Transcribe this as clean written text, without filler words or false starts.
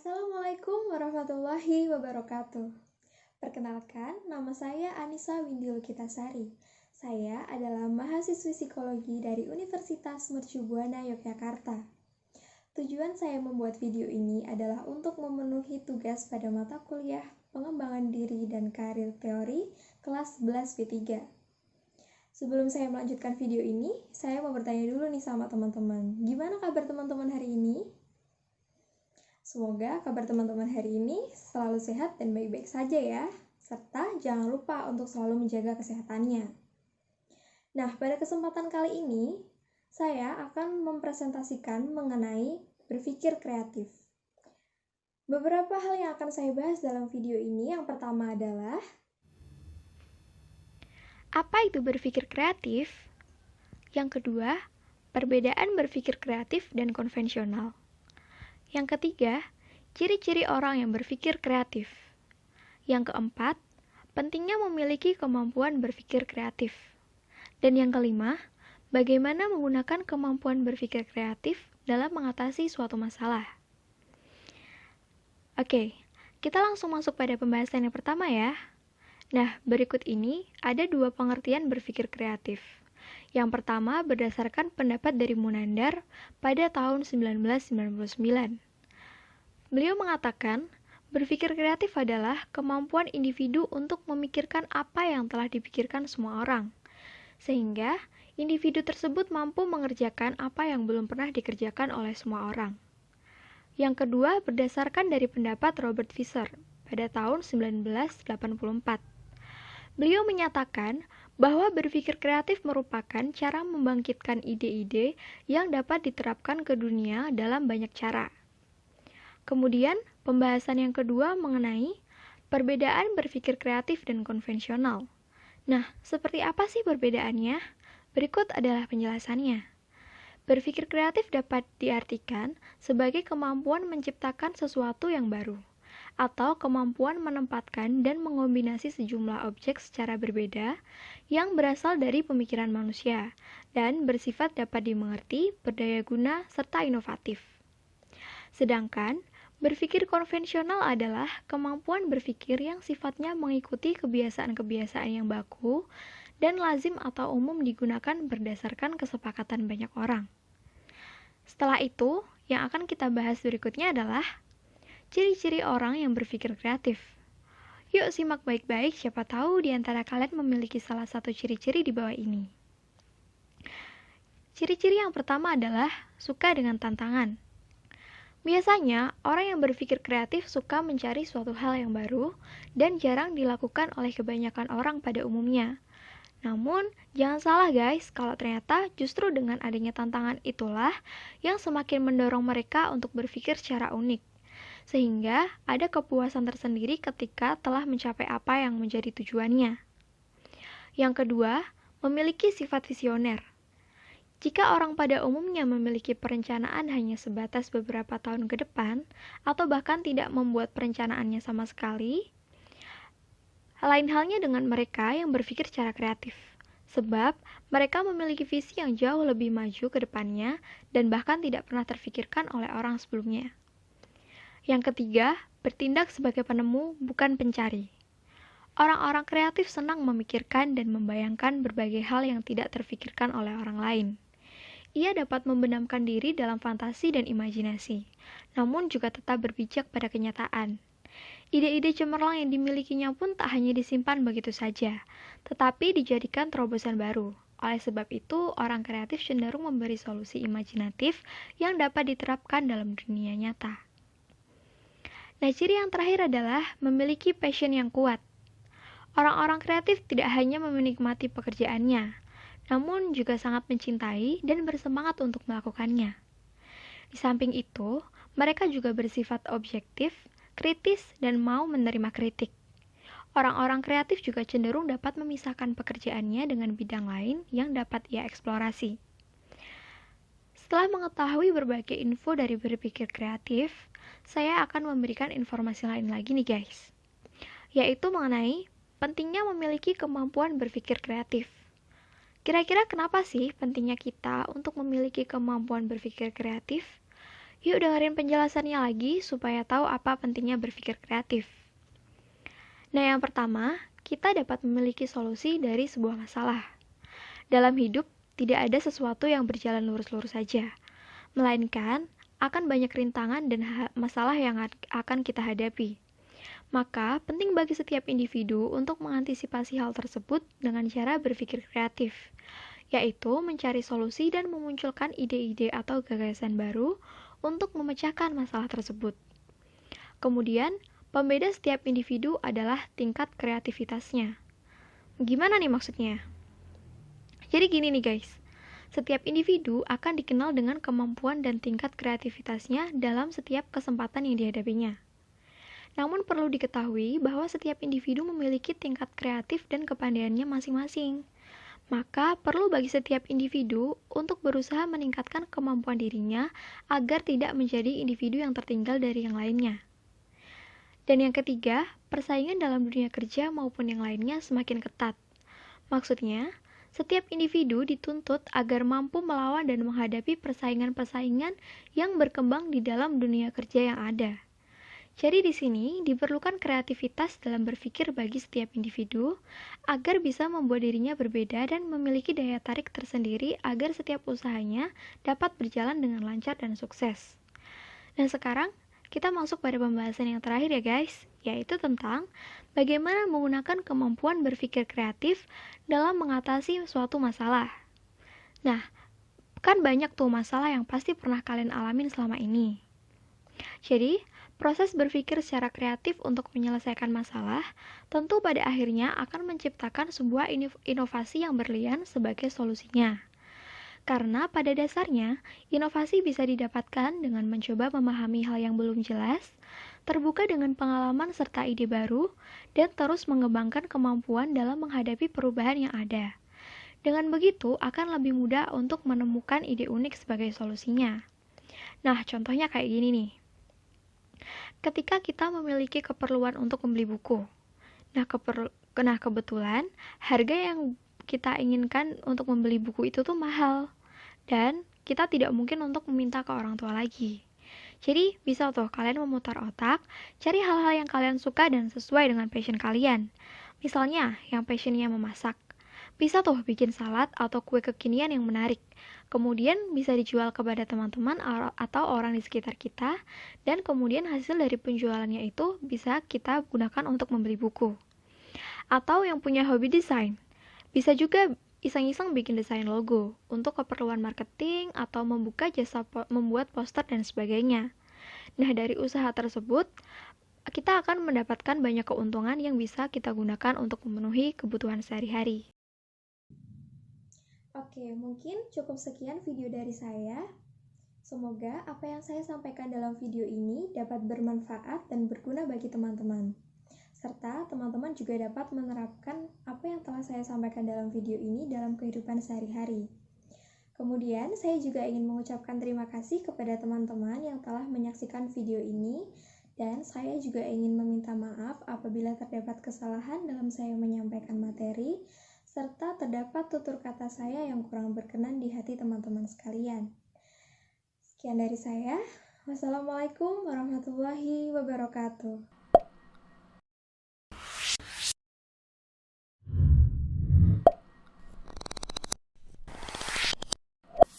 Assalamualaikum warahmatullahi wabarakatuh. Perkenalkan, nama saya Anissa Windy Lukitasari. Saya adalah mahasiswi psikologi dari Universitas Mercu Buana Yogyakarta. Tujuan saya membuat video ini adalah untuk memenuhi tugas pada mata kuliah Pengembangan Diri dan Karir Teori kelas 11 B3. Sebelum saya melanjutkan video ini, saya mau bertanya dulu nih sama teman-teman. Gimana kabar teman-teman hari ini? Semoga kabar teman-teman hari ini selalu sehat dan baik-baik saja ya. Serta jangan lupa untuk selalu menjaga kesehatannya. Nah, pada kesempatan kali ini, saya akan mempresentasikan mengenai berpikir kreatif. Beberapa hal yang akan saya bahas dalam video ini, yang pertama adalah apa itu berpikir kreatif? Yang kedua, perbedaan berpikir kreatif dan konvensional. Yang ketiga, ciri-ciri orang yang berpikir kreatif. Yang keempat, pentingnya memiliki kemampuan berpikir kreatif. Dan yang kelima, bagaimana menggunakan kemampuan berpikir kreatif dalam mengatasi suatu masalah. Oke, kita langsung masuk pada pembahasan yang pertama ya. Nah, berikut ini ada dua pengertian berpikir kreatif. Yang pertama berdasarkan pendapat dari Munandar pada tahun 1999. Beliau mengatakan, berpikir kreatif adalah kemampuan individu untuk memikirkan apa yang telah dipikirkan semua orang, sehingga individu tersebut mampu mengerjakan apa yang belum pernah dikerjakan oleh semua orang. Yang kedua berdasarkan dari pendapat Robert Fisher pada tahun 1984. Beliau menyatakan bahwa berpikir kreatif merupakan cara membangkitkan ide-ide yang dapat diterapkan ke dunia dalam banyak cara. Kemudian, pembahasan yang kedua mengenai perbedaan berpikir kreatif dan konvensional. Nah, seperti apa sih perbedaannya? Berikut adalah penjelasannya. Berpikir kreatif dapat diartikan sebagai kemampuan menciptakan sesuatu yang baru, atau kemampuan menempatkan dan mengombinasi sejumlah objek secara berbeda yang berasal dari pemikiran manusia dan bersifat dapat dimengerti, berdaya guna, serta inovatif. Sedangkan, berpikir konvensional adalah kemampuan berpikir yang sifatnya mengikuti kebiasaan-kebiasaan yang baku dan lazim atau umum digunakan berdasarkan kesepakatan banyak orang. Setelah itu, yang akan kita bahas berikutnya adalah ciri-ciri orang yang berpikir kreatif. Yuk simak baik-baik, siapa tahu di antara kalian memiliki salah satu ciri-ciri di bawah ini. Ciri-ciri yang pertama adalah suka dengan tantangan. Biasanya, orang yang berpikir kreatif suka mencari suatu hal yang baru dan jarang dilakukan oleh kebanyakan orang pada umumnya. Namun, jangan salah guys, kalau ternyata justru dengan adanya tantangan itulah yang semakin mendorong mereka untuk berpikir secara unik. Sehingga ada kepuasan tersendiri ketika telah mencapai apa yang menjadi tujuannya. Yang kedua, memiliki sifat visioner. Jika orang pada umumnya memiliki perencanaan hanya sebatas beberapa tahun ke depan, atau bahkan tidak membuat perencanaannya sama sekali, lain halnya dengan mereka yang berpikir secara kreatif. Sebab, mereka memiliki visi yang jauh lebih maju ke depannya dan bahkan tidak pernah terfikirkan oleh orang sebelumnya. Yang ketiga, bertindak sebagai penemu, bukan pencari. Orang-orang kreatif senang memikirkan dan membayangkan berbagai hal yang tidak terfikirkan oleh orang lain. Ia dapat membenamkan diri dalam fantasi dan imajinasi, namun juga tetap berpijak pada kenyataan. Ide-ide cemerlang yang dimilikinya pun tak hanya disimpan begitu saja, tetapi dijadikan terobosan baru. Oleh sebab itu, orang kreatif cenderung memberi solusi imajinatif yang dapat diterapkan dalam dunia nyata. Nah, ciri yang terakhir adalah memiliki passion yang kuat. Orang-orang kreatif tidak hanya menikmati pekerjaannya, namun juga sangat mencintai dan bersemangat untuk melakukannya. Di samping itu, mereka juga bersifat objektif, kritis, dan mau menerima kritik. Orang-orang kreatif juga cenderung dapat memisahkan pekerjaannya dengan bidang lain yang dapat ia eksplorasi. Setelah mengetahui berbagai info dari berpikir kreatif, saya akan memberikan informasi lain lagi nih guys, yaitu mengenai pentingnya memiliki kemampuan berpikir kreatif. Kira-kira kenapa sih pentingnya kita untuk memiliki kemampuan berpikir kreatif? Yuk dengerin penjelasannya lagi supaya tahu apa pentingnya berpikir kreatif. Nah, yang pertama, kita dapat memiliki solusi dari sebuah masalah. Dalam hidup, tidak ada sesuatu yang berjalan lurus-lurus saja, melainkan akan banyak rintangan dan masalah yang akan kita hadapi. Maka, penting bagi setiap individu untuk mengantisipasi hal tersebut dengan cara berpikir kreatif, yaitu mencari solusi dan memunculkan ide-ide atau gagasan baru untuk memecahkan masalah tersebut. Kemudian, pembeda setiap individu adalah tingkat kreativitasnya. Gimana nih maksudnya? Jadi gini nih guys, setiap individu akan dikenal dengan kemampuan dan tingkat kreativitasnya dalam setiap kesempatan yang dihadapinya. Namun perlu diketahui bahwa setiap individu memiliki tingkat kreatif dan kepandaiannya masing-masing. Maka perlu bagi setiap individu untuk berusaha meningkatkan kemampuan dirinya agar tidak menjadi individu yang tertinggal dari yang lainnya. Dan yang ketiga, persaingan dalam dunia kerja maupun yang lainnya semakin ketat. Maksudnya, setiap individu dituntut agar mampu melawan dan menghadapi persaingan-persaingan yang berkembang di dalam dunia kerja yang ada. Jadi di sini diperlukan kreativitas dalam berpikir bagi setiap individu agar bisa membuat dirinya berbeda dan memiliki daya tarik tersendiri agar setiap usahanya dapat berjalan dengan lancar dan sukses. Dan sekarang kita masuk pada pembahasan yang terakhir ya guys, yaitu tentang bagaimana menggunakan kemampuan berpikir kreatif dalam mengatasi suatu masalah. Nah, kan banyak tuh masalah yang pasti pernah kalian alamin selama ini. Jadi, proses berpikir secara kreatif untuk menyelesaikan masalah tentu pada akhirnya akan menciptakan sebuah inovasi yang berlian sebagai solusinya. Karena pada dasarnya, inovasi bisa didapatkan dengan mencoba memahami hal yang belum jelas, terbuka dengan pengalaman serta ide baru, dan terus mengembangkan kemampuan dalam menghadapi perubahan yang ada. Dengan begitu, akan lebih mudah untuk menemukan ide unik sebagai solusinya. Nah, contohnya kayak gini nih. Ketika kita memiliki keperluan untuk membeli buku. Nah, kebetulan harga yang kita inginkan untuk membeli buku itu tuh mahal. Dan kita tidak mungkin untuk meminta ke orang tua lagi. Jadi, bisa tuh kalian memutar otak, cari hal-hal yang kalian suka dan sesuai dengan passion kalian. Misalnya, yang passionnya memasak. Bisa tuh bikin salad atau kue kekinian yang menarik. Kemudian bisa dijual kepada teman-teman atau orang di sekitar kita, dan kemudian hasil dari penjualannya itu bisa kita gunakan untuk membeli buku. Atau yang punya hobi desain, bisa juga iseng-iseng bikin desain logo untuk keperluan marketing atau membuka jasa membuat poster dan sebagainya. Nah, dari usaha tersebut, kita akan mendapatkan banyak keuntungan yang bisa kita gunakan untuk memenuhi kebutuhan sehari-hari. Oke, mungkin cukup sekian video dari saya. Semoga apa yang saya sampaikan dalam video ini dapat bermanfaat dan berguna bagi teman-teman. Serta teman-teman juga dapat menerapkan apa yang telah saya sampaikan dalam video ini dalam kehidupan sehari-hari. Kemudian, saya juga ingin mengucapkan terima kasih kepada teman-teman yang telah menyaksikan video ini, dan saya juga ingin meminta maaf apabila terdapat kesalahan dalam saya menyampaikan materi, serta terdapat tutur kata saya yang kurang berkenan di hati teman-teman sekalian. Sekian dari saya. Wassalamualaikum warahmatullahi wabarakatuh.